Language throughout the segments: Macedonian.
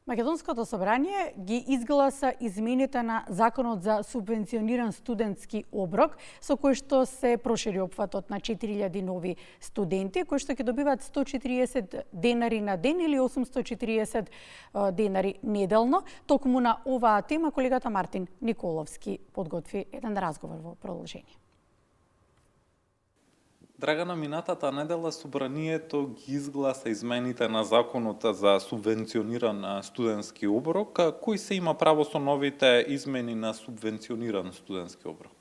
Македонското собрание ги изгласа измените на Законот за субвенциониран студентски оброк, со кој што се прошири опфатот на 4000 нови студенти, кои што ќе добиваат 140 денари на ден или 840 денари неделно. Токму на оваа тема колегата Мартин Николовски подготви еден разговор во продолжение. Драгана, минатата недела собранието ги изгласа измените на Законот за субвенциониран студентски оброк. Кој се има право со новите измени на субвенциониран студентски оброк?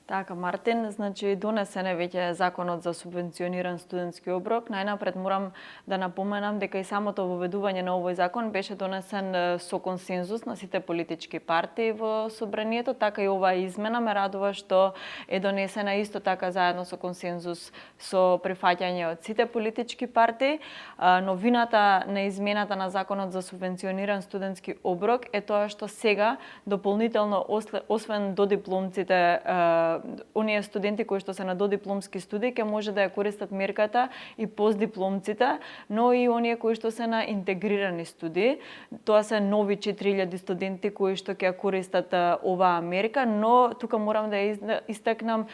Така, Мартин, значи донесен е веќе Законот за субвенциониран студентски оброк. Најнапред морам да напоменам дека и самото воведување на овој закон беше донесен со консензус на сите политички партии во собранието, така и оваа измена ме радува што е донесена исто така заедно со консензус со прифаќање од сите политички партии. Новината на измената на Законот за субвенциониран студентски оброк е тоа што сега дополнително освен додипломците оние студенти кои што се на додипломски студии ќе може да ја користат мерката и постдипломците, но и оние кои што се на интегрирани студии. Тоа се нови 4000 студенти кои што ќе ја користат оваа мерка, но тука морам да истакнам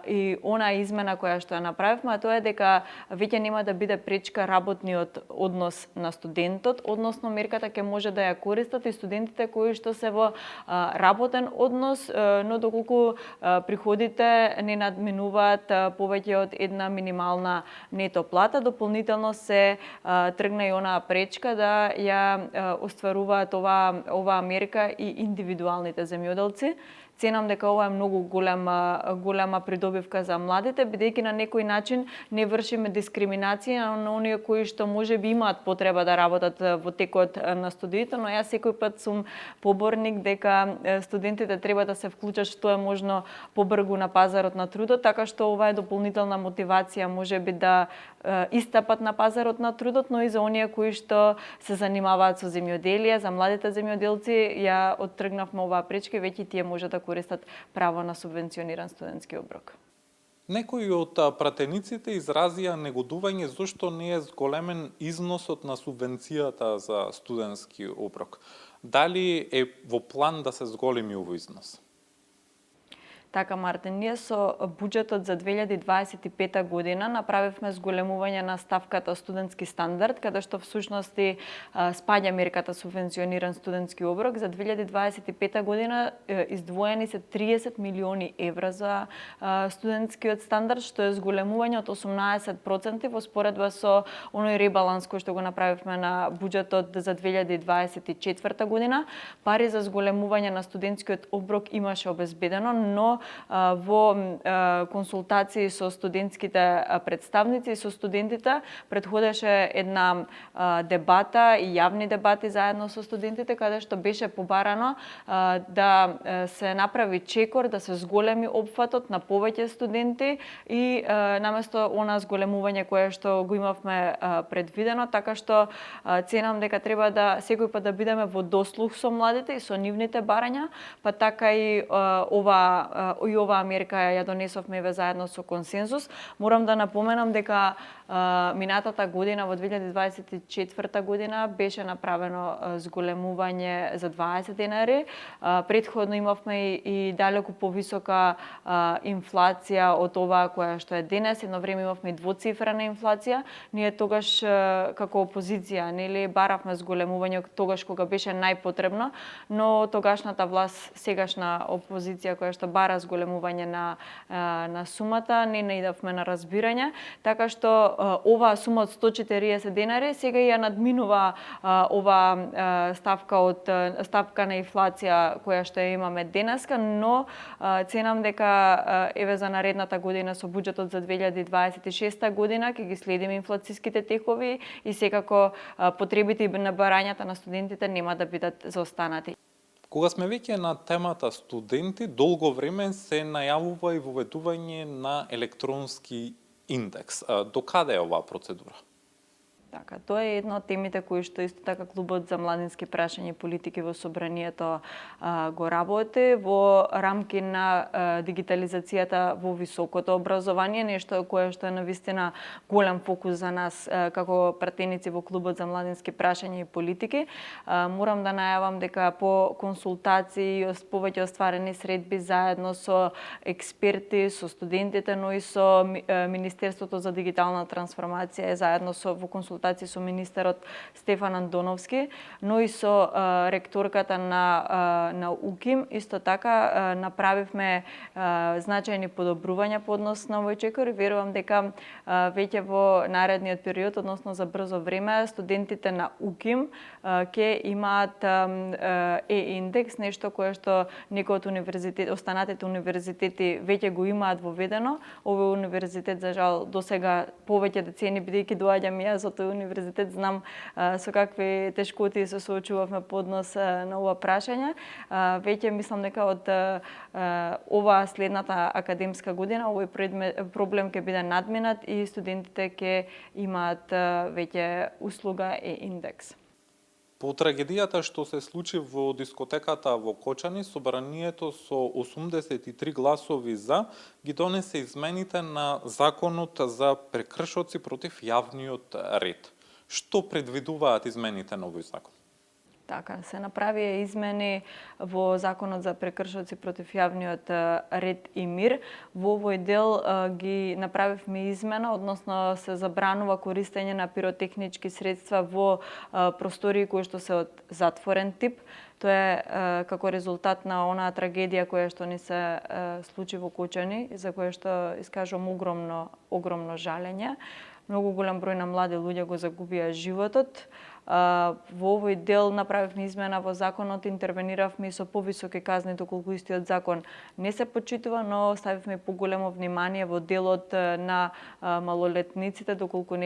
и она измена која што ја направивме, а тоа е дека веќе нема да биде пречка работниот однос на студентот, односно мерката ќе може да ја користат и студентите кои што се во работен однос, но доколку приходите не надминуваат повеќе од една минимална нето плата. Дополнително се тргна и онаа пречка да ја остваруваат оваа мерка и индивидуалните земјоделци. Ценам дека ова е многу голема придобивка за младите, бидејќи на некој начин не вршиме дискриминација на оние кои што можеби имаат потреба да работат во текот на студиите, но јас секој пат сум поборник дека студентите треба да се вклучат што е можно побрзо на пазарот на трудот, така што ова е дополнителна мотивација можеби да истапат на пазарот на трудот, но и за оние кои што се занимаваат со земјоделие, за младите земјоделци ја оттргнавме оваа пречка и веќе тие може да користат право на субвенциониран студентски оброк. Некои од пратениците изразија негодување зашто не е зголемен износот на субвенцијата за студентски оброк. Дали е во план да се зголеми овој износ? Така, Мартин, ние со буџетот за 2025 година направивме зголемување на ставката студентски стандард, каде што всушност спаѓа мерката субвенциониран студентски оброк. За 2025 година издвоени се 30 милиони евра за студентскиот стандард, што е зголемување од 18% во споредба со оној ребаланс кој што го направивме на буџетот за 2024 година. Пари за зголемување на студентскиот оброк имаше обезбедено, но во консултации со студентските представници и со студентите предходеше една дебата и јавни дебати заедно со студентите, каде што беше побарано да се направи чекор, да се зголеми опфатот на повеќе студенти и наместо она зголемување кое што го имавме предвидено, така што ценам дека треба да секој пат да бидеме во дослух со младите и со нивните барања, па така и оваа мерка ја донесовме заедно со консензус. Морам да напоменам дека минатата година, во 2024 година, беше направено зголемување за 20 денари. Претходно имавме и далеку повисока инфлација од оваа која што е денес. Едно време имавме и двоцифрена инфлација. Ние тогаш како опозиција баравме зголемување тогаш кога беше најпотребно, но тогашната власт, сегашна опозиција која што бара зголемување на сумата, не наидавме на разбирање, така што оваа сума од 140 денари сега ја надминува оваа ставка на инфлација која што ја имаме денеска, но ценам дека еве за наредната година со буџетот за 2026 година ќе ги следиме инфлацијските текови и секако потребите и на барањата на студентите нема да бидат заостанати. Кога сме веќе на темата студенти, долго време се најавува и воведување на електронски индекс. До каде е оваа процедура? Така, тоа е една од темите кои што исто така клубот за младински прашања и политики во собранието го работи во рамки на дигитализацијата во високото образование, нешто кое што е навистина голем фокус за нас како пратеници во клубот за младински прашања и политики. Морам да најавам дека по консултации и повеќе остварени средби заедно со експерти, со студентите, но и со Министерството за дигитална трансформација, заедно со во консултации со министерот Стефан Андоновски, но и со ректорката на УКИМ. Исто така направивме значајни подобрувања по однос на овој чекор и верувам дека веќе во наредниот период, односно за брзо време, студентите на УКИМ ќе имаат индекс, нешто кое што некои од останатите универзитети веќе го имаат воведено. Овој универзитет за жал досега повеќе децени, бидејќи доаѓам јас од тој универзитет, знам со какви тешкоти се соочувавме по однос на ова прашање. Веќе мислам дека од оваа следната академска година овој проблем ќе биде надминат и студентите ќе имаат веќе услуга индекс. По трагедијата што се случи во дискотеката во Кочани, собранието со 83 гласови за ги донесе измените на законот за прекршоци против јавниот ред. Што предвидуваат измените на овој закон? Така, се направија измени во Законот за прекршоци против јавниот ред и мир. Во овој дел ги направивме измена, односно се забранува користење на пиротехнички средства во простории кои што се од затворен тип. Тоа е како резултат на онаа трагедија која што ни се случи во Кочани, за која што искажувам огромно жалење. Многу голем број на млади луѓе го загубија животот. Во овој дел направивме измена во законот, интервениравме и со повисоки казни доколку истиот закон не се почитува, но ставивме поголемо внимание во делот на малолетниците доколку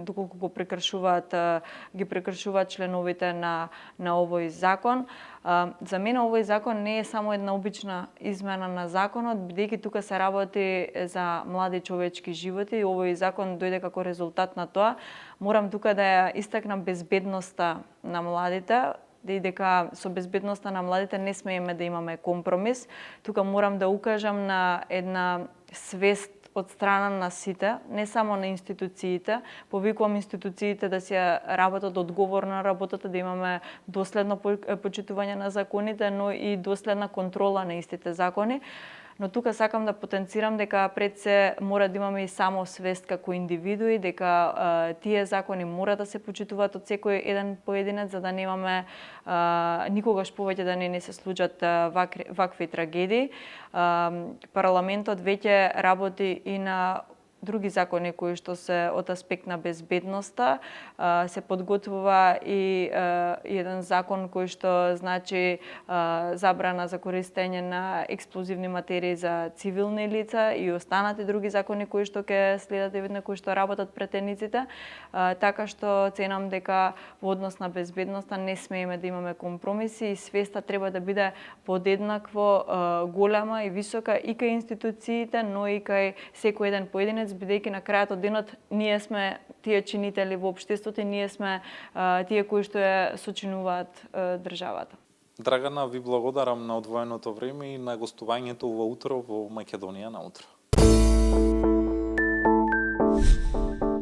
доколку го прекршуваат членовите на овој закон. За мене овој закон не е само една обична измена на законот, бидејќи тука се работи за млади човечки животи и овој закон дојде како резултат на тоа. Морам тука да ја истакнам безбедноста на младите, и дека со безбедноста на младите не смееме да имаме компромис. Тука морам да укажам на една свест од страна на сите, не само на институциите. Повикувам институциите да се работат одговорно на работата, да имаме доследно почитување на законите, но и доследна контрола на истите закони. Но тука сакам да потенцирам дека пред се мора да имаме и само свест како индивидуи, дека тие закони мора да се почитуваат од секој еден поединец, за да немаме никогаш повеќе да не се случат вакви трагедии. Парламентот веќе работи и на други закони кои што се од аспект на безбедноста. Се подготвува и еден закон кој што значи забрана за користење на експлозивни материи за цивилни лица и останати други закони кои што ќе следат и на кои што работат претениците. Така што ценам дека во однос на безбедноста не смееме да имаме компромиси и свеста треба да биде подеднакво голема и висока и кај институциите, но и кај секој еден поединец, бидејќи на крајот од денот ние сме тие чинители во општеството и ние сме тие кои што ја сочинуваат државата. Драгана, ви благодарам на одвоеното време и на гостувањето во утро во Македонија на утро.